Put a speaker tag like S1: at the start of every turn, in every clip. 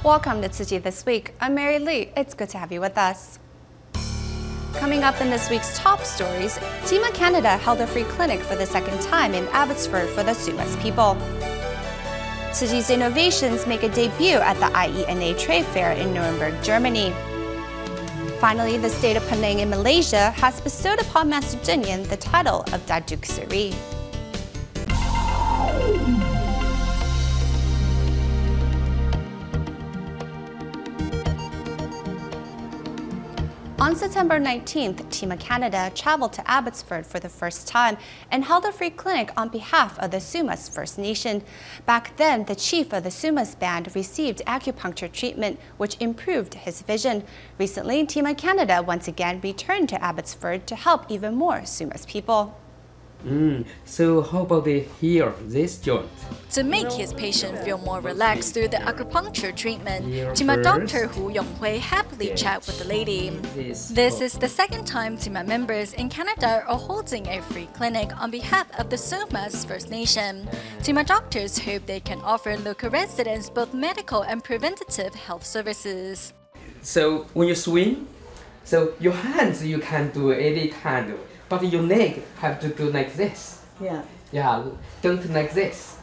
S1: Welcome to Tzu Chi This Week. I'm Mary Lee. It's good to have you with us. Coming up in this week's top stories, TIMA Canada held a free clinic for the second time in Abbotsford for the Sumas people. Tzu Chi's innovations make a debut at the iENA trade fair in Nuremberg, Germany. Finally, the state of Penang in Malaysia has bestowed upon Master Cheng Yen the title of Datuk Seri. On September 19th, TIMA Canada traveled to Abbotsford for the first time and held a free clinic on behalf of the Sumas First Nation. Back then, the chief of the Sumas band received acupuncture treatment, which improved his vision. Recently, TIMA Canada once again returned to Abbotsford to help even more Sumas people.
S2: So how about this joint?
S3: To make his patient feel more relaxed through the acupuncture treatment, TIMA Dr. Hu Yonghui happily chat with the lady. This is the second time TIMA members in Canada are holding a free clinic on behalf of the Sumas First Nation. TIMA doctors hope they can offer local residents both medical and preventative health services.
S2: So when you swing, so your hands you can do any kind of, but your leg have to go like this. Yeah, don't like this.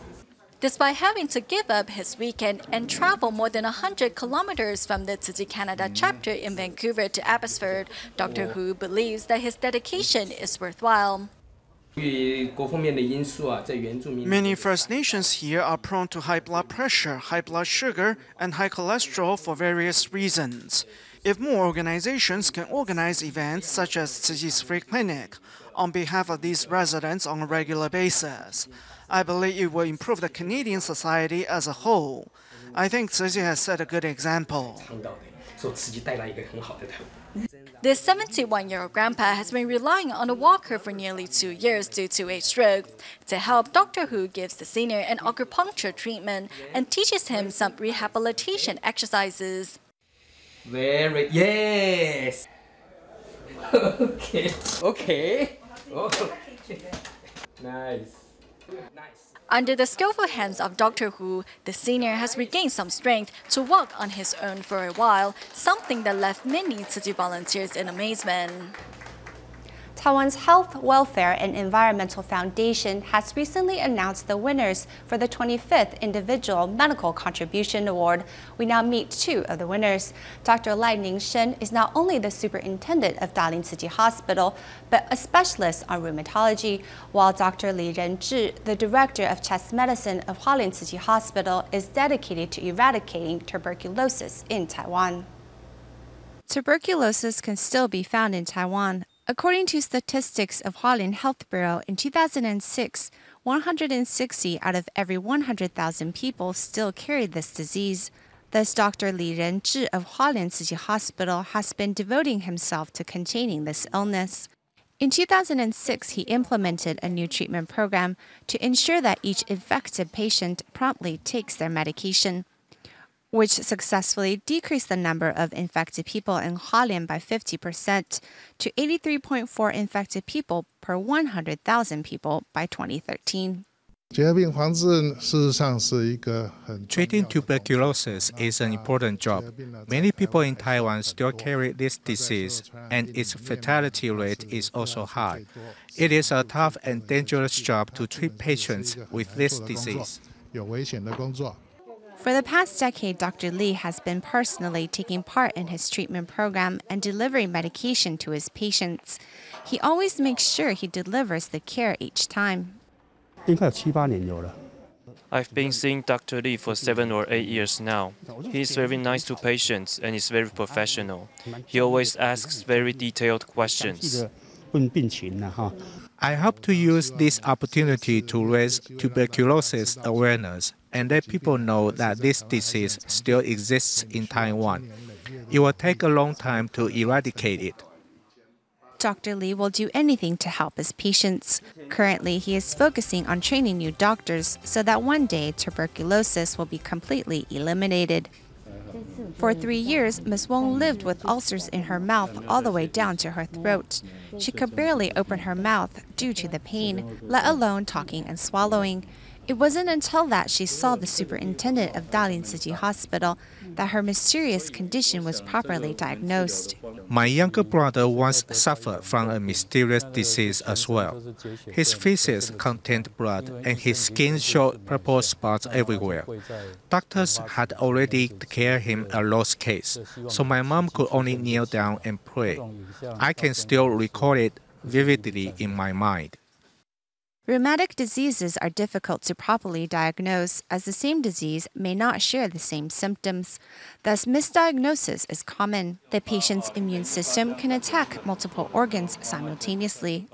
S3: Despite having to give up his weekend and travel more than 100 kilometers from the Tzu Chi Canada chapter in Vancouver to Abbotsford, Dr. Hu believes that his dedication is worthwhile.
S4: Many First Nations here are prone to high blood pressure, high blood sugar, and high cholesterol for various reasons. If more organizations can organize events such as Tzu Chi's Free Clinic on behalf of these residents on a regular basis, I believe it will improve the Canadian society as a whole. I think Tzu Chi has set a good example.
S3: This 71-year-old grandpa has been relying on a walker for nearly 2 years due to a stroke. To help, Dr. Hu gives the senior an acupuncture treatment and teaches him some rehabilitation exercises.
S2: Yes. Okay. Oh. Nice.
S3: Under the skillful hands of Dr. Hu, the senior has regained some strength to walk on his own for a while, something that left many Tzu Chi volunteers in amazement.
S1: Taiwan's Health, Welfare and Environmental Foundation has recently announced the winners for the 25th Individual Medical Contribution Award. We now meet two of the winners. Dr. Lai Ningshen is not only the superintendent of Dalian Tzu Chi Hospital, but a specialist on rheumatology, while Dr. Li Renzhi, the director of chest medicine of Hualien Tzu Chi Hospital, is dedicated to eradicating tuberculosis in Taiwan. Tuberculosis can still be found in Taiwan. According to statistics of Hualien Health Bureau, in 2006, 160 out of every 100,000 people still carried this disease. Thus, Dr. Li Renzhi of Hualien Tzu Chi Hospital has been devoting himself to containing this illness. In 2006, he implemented a new treatment program to ensure that each infected patient promptly takes their medication, which successfully decreased the number of infected people in Hualien by 50% to 83.4 infected people per 100,000 people by 2013.
S5: Treating tuberculosis is an important job. Many people in Taiwan still carry this disease, and its fatality rate is also high. It is a tough and dangerous job to treat patients with this disease.
S1: For the past decade, Dr. Li has been personally taking part in his treatment program and delivering medication to his patients. He always makes sure he delivers the care each time.
S6: I've been seeing Dr. Li for 7 or 8 years now. He's very nice to patients and is very professional. He always asks very detailed questions.
S5: I hope to use this opportunity to raise tuberculosis awareness and let people know that this disease still exists in Taiwan. It will take a long time to eradicate it.
S1: Dr. Li will do anything to help his patients. Currently, he is focusing on training new doctors so that one day tuberculosis will be completely eliminated. For 3 years, Ms. Wong lived with ulcers in her mouth all the way down to her throat. She could barely open her mouth due to the pain, let alone talking and swallowing. It wasn't until that she saw the superintendent of Dalian Tzu Chi Hospital that her mysterious condition was properly diagnosed.
S5: My younger brother once suffered from a mysterious disease as well. His feces contained blood and his skin showed purple spots everywhere. Doctors had already declared him a lost case, so my mom could only kneel down and pray. I can still recall it vividly in my mind.
S1: Rheumatic diseases are difficult to properly diagnose, as the same disease may not share the same symptoms. Thus, misdiagnosis is common. The patient's immune system can attack multiple organs simultaneously.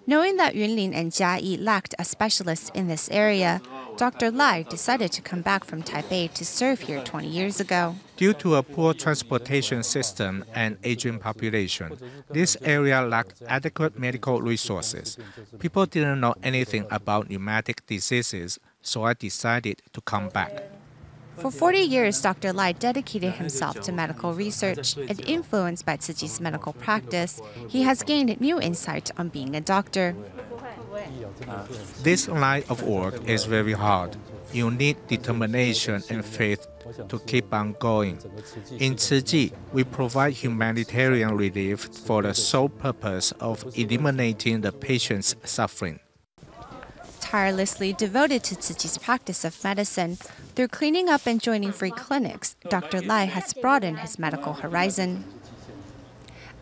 S1: Knowing that Yunlin and Jiayi lacked a specialist in this area, Dr. Lai decided to come back from Taipei to serve here 20 years ago.
S5: Due to a poor transportation system and aging population, this area lacked adequate medical resources. People didn't know anything about rheumatic diseases, so I decided to come back.
S1: For 40 years, Dr. Lai dedicated himself to medical research, and influenced by Tzu Chi's medical practice, he has gained new insight on being a doctor.
S5: This line of work is very hard. You need determination and faith to keep on going. In Tzu Chi, we provide humanitarian relief for the sole purpose of eliminating the patient's suffering.
S1: Tirelessly devoted to Tzu Chi's practice of medicine, through cleaning up and joining free clinics, Dr. Lai has broadened his medical horizon.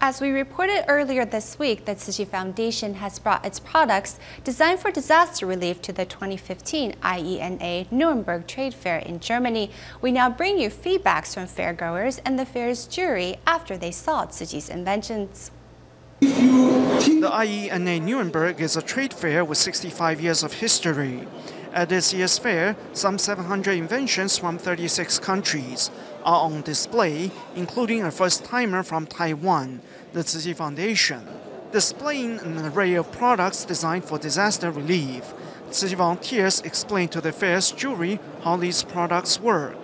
S1: As we reported earlier this week, the Tzu Chi Foundation has brought its products designed for disaster relief to the 2015 iENA Nuremberg Trade Fair in Germany. We now bring you feedbacks from fairgoers and the fair's jury after they saw Tzu Chi's inventions.
S4: The iENA Nuremberg is a trade fair with 65 years of history. At this year's fair, some 700 inventions from 36 countries are on display, including a first-timer from Taiwan, the Tzu Chi Foundation, displaying an array of products designed for disaster relief. Tzu Chi volunteers explain to the fair's jury how these products work.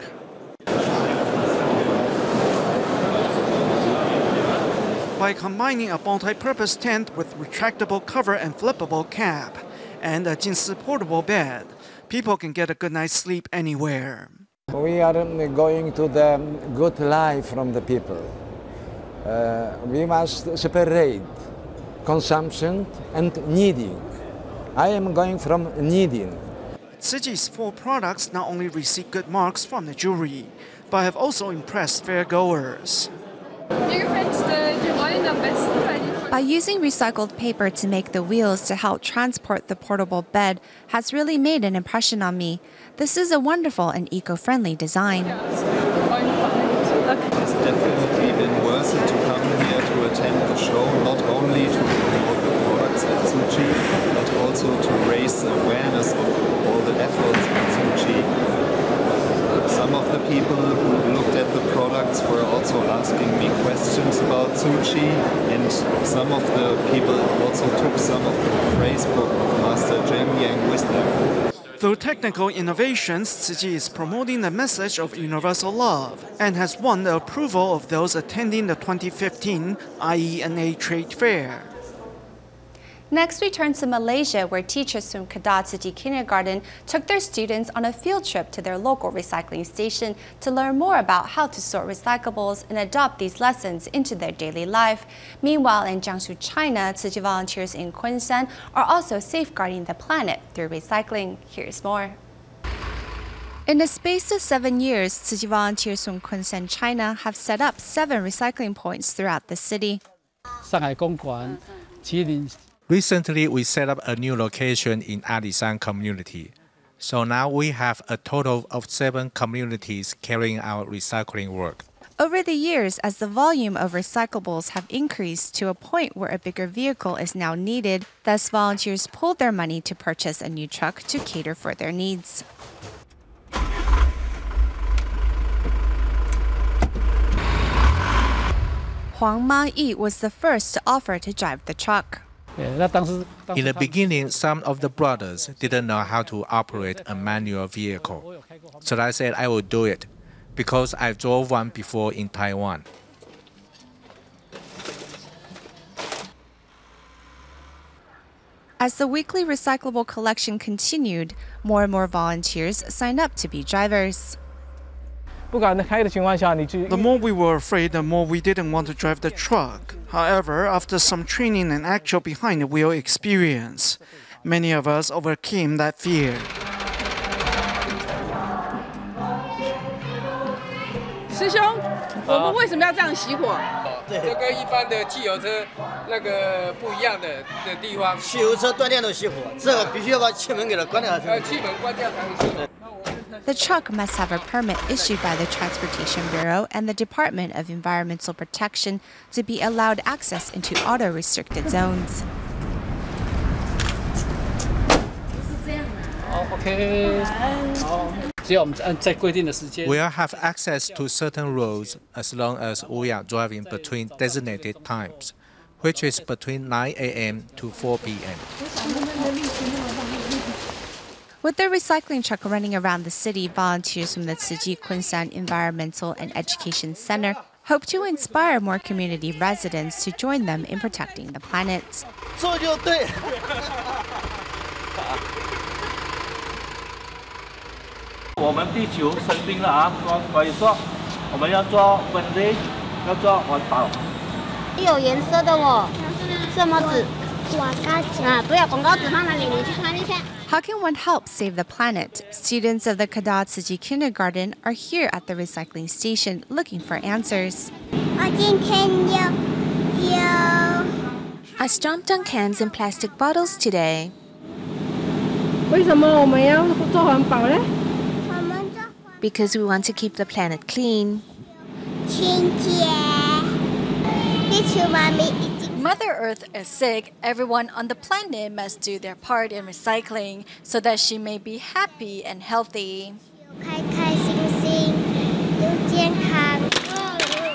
S4: By combining a multi-purpose tent with retractable cover and flippable cap, and a Jinsi portable bed, people can get a good night's sleep anywhere.
S7: We are going to the good life from the people. We must separate consumption and needing. I am going from needing.
S4: Tzu Chi's 4 products not only received good marks from the jury, but have also impressed fairgoers.
S1: By using recycled paper to make the wheels to help transport the portable bed has really made an impression on me. This is a wonderful and eco-friendly design.
S8: It's definitely been worth it to come here to attend the show, not only to promote the products at Tzu Chi, but also to raise the awareness of all the efforts at Tzu Chi. Some of the people who looked at the products were also asking me questions about Tzu Chi, and some of the people also took some of the phrase book of Master Cheng Yen with them.
S4: Through technical innovations, Tzu Chi is promoting the message of universal love and has won the approval of those attending the 2015 iENA Trade Fair.
S1: Next, we turn to Malaysia, where teachers from Kedah Tzu Chi Kindergarten took their students on a field trip to their local recycling station to learn more about how to sort recyclables and adopt these lessons into their daily life. Meanwhile, in Jiangsu, China, Tzu Chi volunteers in Kunshan are also safeguarding the planet through recycling. Here's more. In the space of 7 years, Tzu Chi volunteers from Kunshan, China have set up 7 recycling points throughout the city.
S5: Recently, we set up a new location in Alisan community. So now we have a total of 7 communities carrying out recycling work.
S1: Over the years, as the volume of recyclables have increased to a point where a bigger vehicle is now needed, thus volunteers pooled their money to purchase a new truck to cater for their needs. Huang Ma-yi was the first to offer to drive the truck.
S5: In the beginning, some of the brothers didn't know how to operate a manual vehicle. So I said I would do it, because I drove one before in Taiwan.
S1: As the weekly recyclable collection continued, more and more volunteers signed up to be drivers.
S4: The more we were afraid, the more we didn't want to drive the truck. However, after some training and actual behind-the-wheel experience, many of us overcame that fear.
S9: 师兄，我们为什么要这样熄火？
S10: 这跟一般的汽油车那个不一样的地方。
S11: 汽油车断电都熄火，这个必须要把气门给它关掉才。
S10: 气门关掉才能熄火。
S1: The truck must have a permit issued by the Transportation Bureau and the Department of Environmental Protection to be allowed access into auto-restricted zones.
S5: We'll have access to certain roads as long as we are driving between designated times, which is between 9 a.m. to 4 p.m.
S1: With their recycling truck running around the city, volunteers from the Tzu Chi This Environmental and Education Center hope to inspire more community residents to join them in protecting the planet.
S11: 做就对。
S12: 我们地球生病了啊，所以说我们要做分类，要做环保。
S13: 有颜色的哦，什么纸？广告纸啊，对啊，广告纸放哪里？你去看一下。
S1: How can one help save the planet? Students of the Canada Tzu Chi Kindergarten are here at the recycling station looking for answers.
S14: I stomped on cans and plastic bottles today.
S9: 为什么我们要做环保呢？
S14: Because we want to keep the planet clean.
S3: Mother Earth is sick. Everyone on the planet must do their part in recycling so that she may be happy and healthy.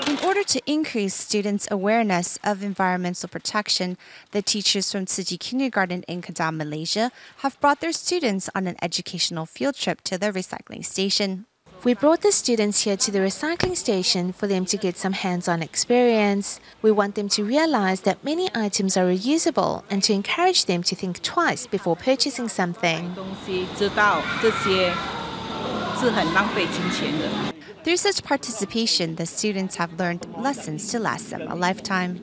S1: In order to increase students' awareness of environmental protection, the teachers from Tzu Chi Kindergarten in Kedah, Malaysia, have brought their students on an educational field trip to the recycling station.
S14: We brought the students here to the recycling station for them to get some hands-on experience. We want them to realize that many items are reusable and to encourage them to think twice before purchasing something.
S1: Through such participation, the students have learned lessons to last them a lifetime.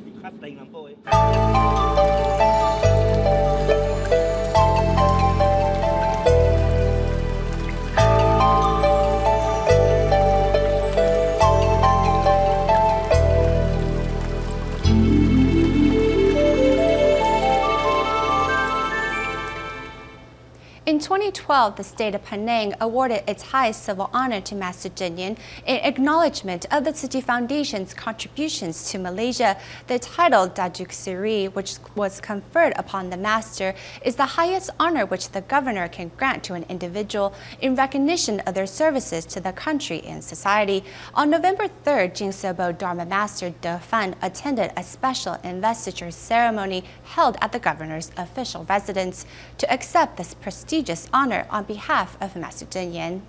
S1: In 2012, the state of Penang awarded its highest civil honor to Master Cheng Yen in acknowledgement of the Tzu Chi Foundation's contributions to Malaysia. The title Datuk Seri, which was conferred upon the Master, is the highest honor which the governor can grant to an individual in recognition of their services to the country and society. On November 3rd, Jinsebo Dharma Master De Fan attended a special investiture ceremony held at the governor's official residence to accept this prestigious honor on behalf of Master Cheng Yen.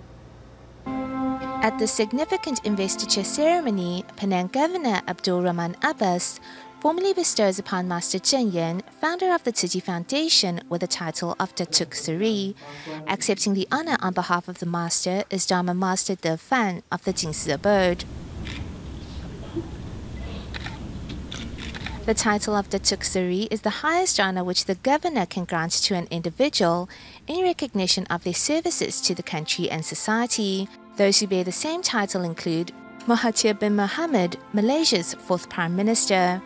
S14: At the significant investiture ceremony, Penang Governor Abdul Rahman Abbas formally bestows upon Master Cheng Yen, founder of the Tzu Chi Foundation, with the title of Datuk Seri. Accepting the honor on behalf of the Master is Dharma Master De Fan of the Jingsi abode. The title of Datuk Seri is the highest honor which the governor can grant to an individual in recognition of their services to the country and society. Those who bear the same title include Mahathir bin Mohamad, Malaysia's 4th Prime Minister,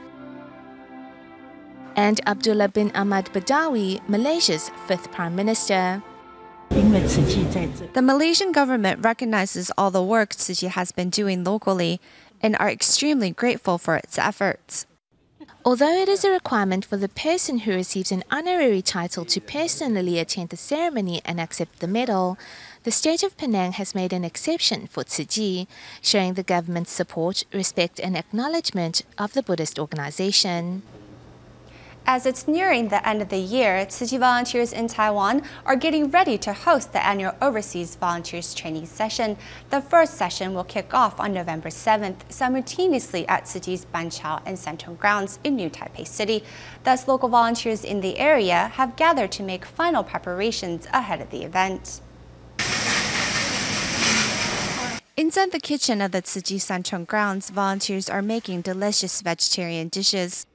S14: and Abdullah bin Ahmad Badawi, Malaysia's 5th Prime Minister.
S1: The Malaysian government recognizes all the work Tzu Chi has been doing locally and are extremely grateful for its efforts.
S14: Although it is a requirement for the person who receives an honorary title to personally attend the ceremony and accept the medal, the state of Penang has made an exception for Tzu Chi, showing the government's support, respect and acknowledgement of the Buddhist organization.
S1: As it's nearing the end of the year, Tzu Chi volunteers in Taiwan are getting ready to host the annual Overseas Volunteers Training Session. The first session will kick off on November 7th, simultaneously at Tzu Chi's Banqiao and Santong grounds in New Taipei City. Thus, local volunteers in the area have gathered to make final preparations ahead of the event. Inside the kitchen of the Tzu Chi Santong grounds, volunteers are making delicious vegetarian dishes.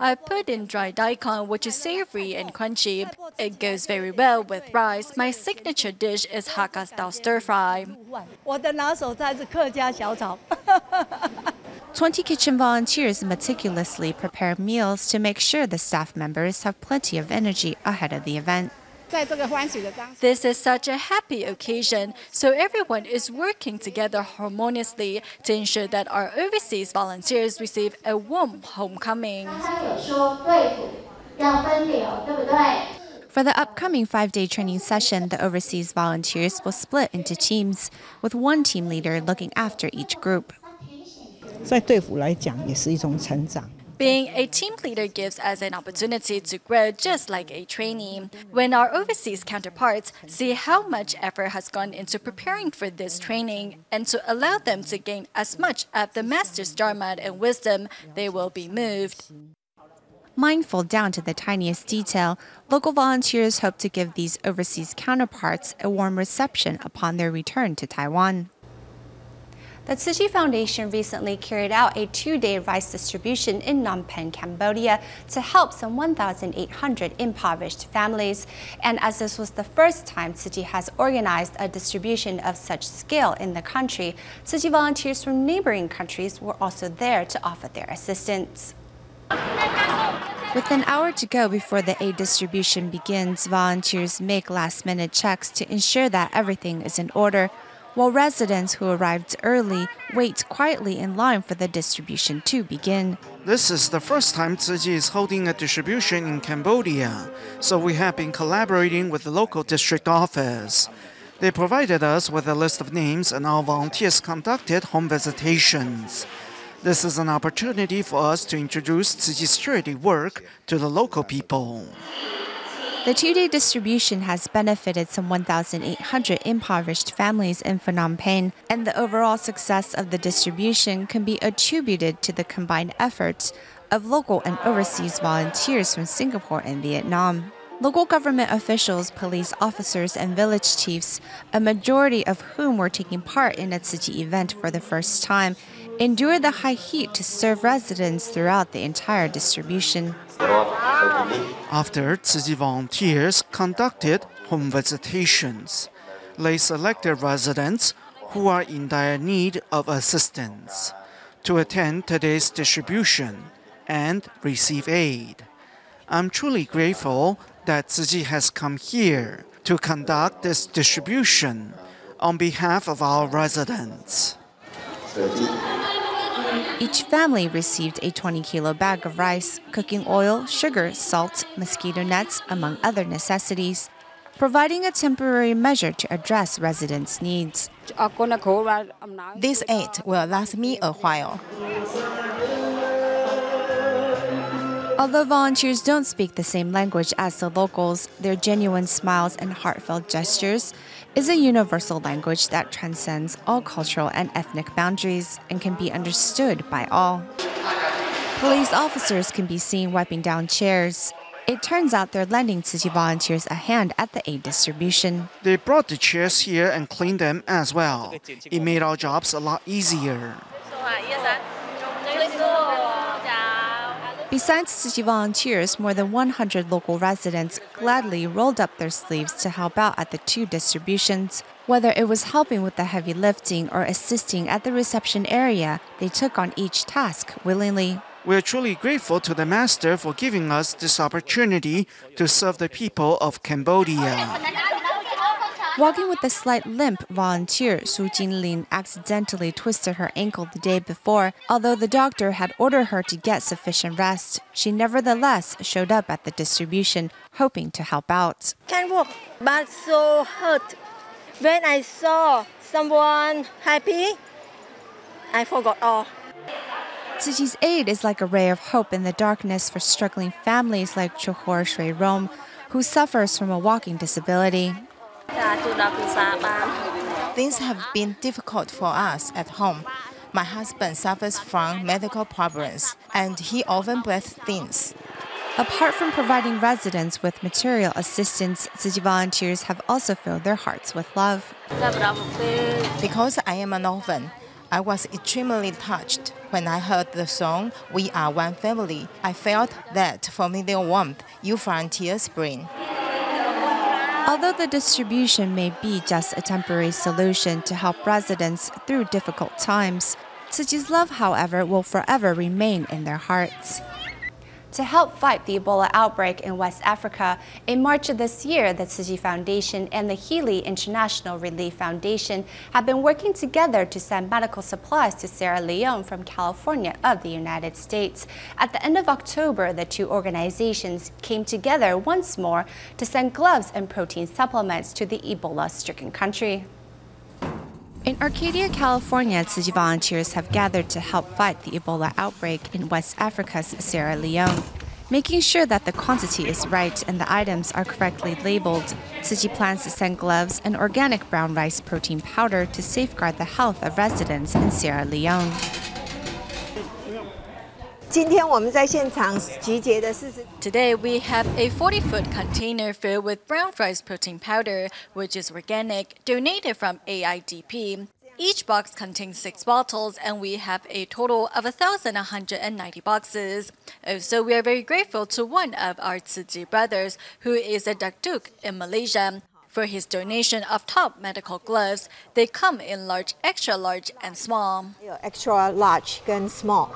S3: I put in dry daikon, which is savory and crunchy. It goes very well with rice. My signature dish is Hakka style stir fry.
S1: 20 kitchen volunteers meticulously prepare meals to make sure the staff members have plenty of energy ahead of the event.
S3: This is such a happy occasion, so everyone is working together harmoniously to ensure that our overseas volunteers receive a warm homecoming.
S1: For the upcoming 5-day training session, the overseas volunteers will split into teams, with one team leader looking after each group.
S15: 在队伍来讲，也是一种成长。
S3: Being a team leader gives us an opportunity to grow just like a trainee. When our overseas counterparts see how much effort has gone into preparing for this training and to allow them to gain as much of the master's dharma and wisdom, they will be moved.
S1: Mindful down to the tiniest detail, local volunteers hope to give these overseas counterparts a warm reception upon their return to Taiwan. The Tzu Chi Foundation recently carried out a 2-day rice distribution in Phnom Penh, Cambodia to help some 1,800 impoverished families. And as this was the first time Tzu Chi has organized a distribution of such scale in the country, Tzu Chi volunteers from neighboring countries were also there to offer their assistance. With an hour to go before the aid distribution begins, volunteers make last-minute checks to ensure that everything is in order, while residents who arrived early wait quietly in line for the distribution to begin.
S4: This is the first time Tzu Chi is holding a distribution in Cambodia, so we have been collaborating with the local district office. They provided us with a list of names and our volunteers conducted home visitations. This is an opportunity for us to introduce Tzu Chi's charity work to the local people.
S1: The 2-day distribution has benefited some 1,800 impoverished families in Phnom Penh, and the overall success of the distribution can be attributed to the combined efforts of local and overseas volunteers from Singapore and Vietnam. Local government officials, police officers, and village chiefs, a majority of whom were taking part in a Tzu Chi event for the first time, endured the high heat to serve residents throughout the entire distribution.
S4: After, Tzu Chi volunteers conducted home visitations. They selected residents who are in dire need of assistance to attend today's distribution and receive aid. I'm truly grateful that Tzu Chi has come here to conduct this distribution on behalf of our residents.
S1: Each family received a 20-kilo bag of rice, cooking oil, sugar, salt, mosquito nets, among other necessities, providing a temporary measure to address residents' needs.
S16: This aid will last me a while.
S1: Although volunteers don't speak the same language as the locals, their genuine smiles and heartfelt gestures is a universal language that transcends all cultural and ethnic boundaries and can be understood by all. Police officers can be seen wiping down chairs. It turns out they're lending Tzu Chi volunteers a hand at the aid distribution.
S4: They brought the chairs here and cleaned them as well. It made our jobs a lot easier.
S1: Besides Tzu Chi volunteers, more than 100 local residents gladly rolled up their sleeves to help out at the 2 distributions. Whether it was helping with the heavy lifting or assisting at the reception area, they took on each task willingly.
S4: We are truly grateful to the Master for giving us this opportunity to serve the people of Cambodia.
S1: Walking with a slight limp, volunteer Su Jinlin accidentally twisted her ankle the day before. Although the doctor had ordered her to get sufficient rest, she nevertheless showed up at the distribution, hoping to help out.
S17: Can't walk, but so hurt. When I saw someone happy, I forgot all.
S1: Tzu Chi's aid is like a ray of hope in the darkness for struggling families like Chohor Shui Rom, who suffers from a walking disability.
S16: Things have been difficult for us at home. My husband suffers from medical problems, and he often breathes things.
S1: Apart from providing residents with material assistance, Tzu Chi volunteers have also filled their hearts with love.
S16: Because I am an orphan, I was extremely touched when I heard the song, "We Are One Family." I felt that familiar warmth you volunteers bring.
S1: Although the distribution may be just a temporary solution to help residents through difficult times, Tzu Chi's love, however, will forever remain in their hearts. To help fight the Ebola outbreak in West Africa, in March of this year, the Tzu Chi Foundation and the Healy International Relief Foundation have been working together to send medical supplies to Sierra Leone from California of the United States. At the end of October, the two organizations came together once more to send gloves and protein supplements to the Ebola-stricken country. In Arcadia, California, Tzu Chi volunteers have gathered to help fight the Ebola outbreak in West Africa's Sierra Leone. Making sure that the quantity is right and the items are correctly labeled, Tzu Chi plans to send gloves and organic brown rice protein powder to safeguard the health of residents in Sierra Leone.
S3: Today we have a 40-foot container filled with brown rice protein powder, which is organic, donated from AIDP. Each box contains 6 bottles, and we have a total of 1,190 boxes. Also, we are very grateful to one of our Tzu Chi brothers, who is a Datuk in Malaysia, for his donation of top medical gloves. They come in large, extra large, and small.
S18: Extra large and small.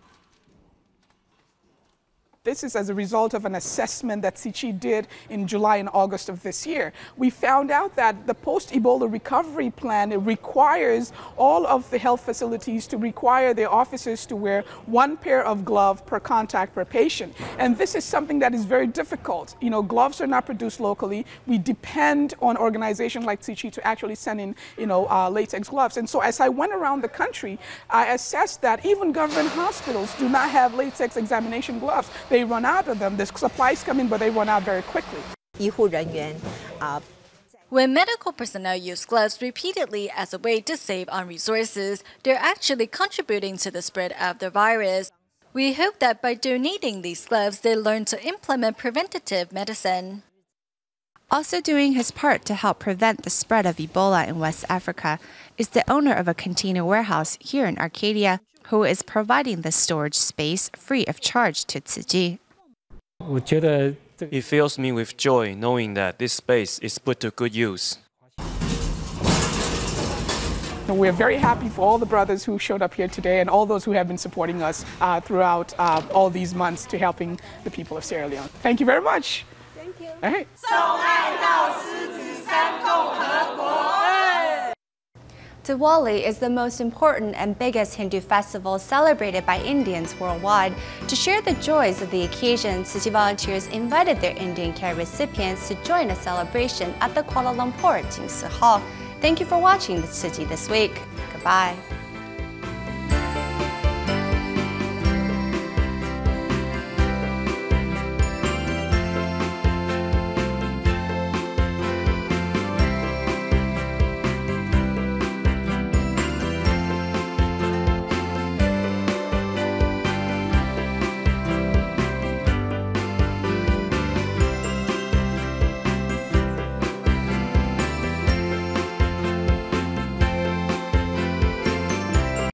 S19: This is as a result of an assessment that Tzu Chi did in July and August of this year. We found out that the post-Ebola recovery plan requires all of the health facilities to require their officers to wear 1 pair of gloves per contact per patient. And this is something that is very difficult. You know, gloves are not produced locally. We depend on organizations like Tzu Chi to actually send in, latex gloves. And so as I went around the country, I assessed that even government hospitals do not have latex examination gloves. They run out of them. The supplies come in, but they run out very quickly.
S3: When medical personnel use gloves repeatedly as a way to save on resources, they're actually contributing to the spread of the virus. We hope that by donating these gloves, they learn to implement preventative medicine.
S1: Also doing his part to help prevent the spread of Ebola in West Africa is the owner of a container warehouse here in Arcadia, who is providing the storage space free of charge to Tzu Chi.
S6: It fills me with joy knowing that this space is put to good use.
S19: We're very happy for all the brothers who showed up here today and all those who have been supporting us throughout all these months to helping the people of Sierra Leone. Thank you very much.
S18: Thank you.
S19: All right.
S1: Diwali is the most important and biggest Hindu festival celebrated by Indians worldwide. To share the joys of the occasion, Tzu Chi volunteers invited their Indian care recipients to join a celebration at the Kuala Lumpur Jingsi Hall. Thank you for watching the Tzu Chi This Week. Goodbye.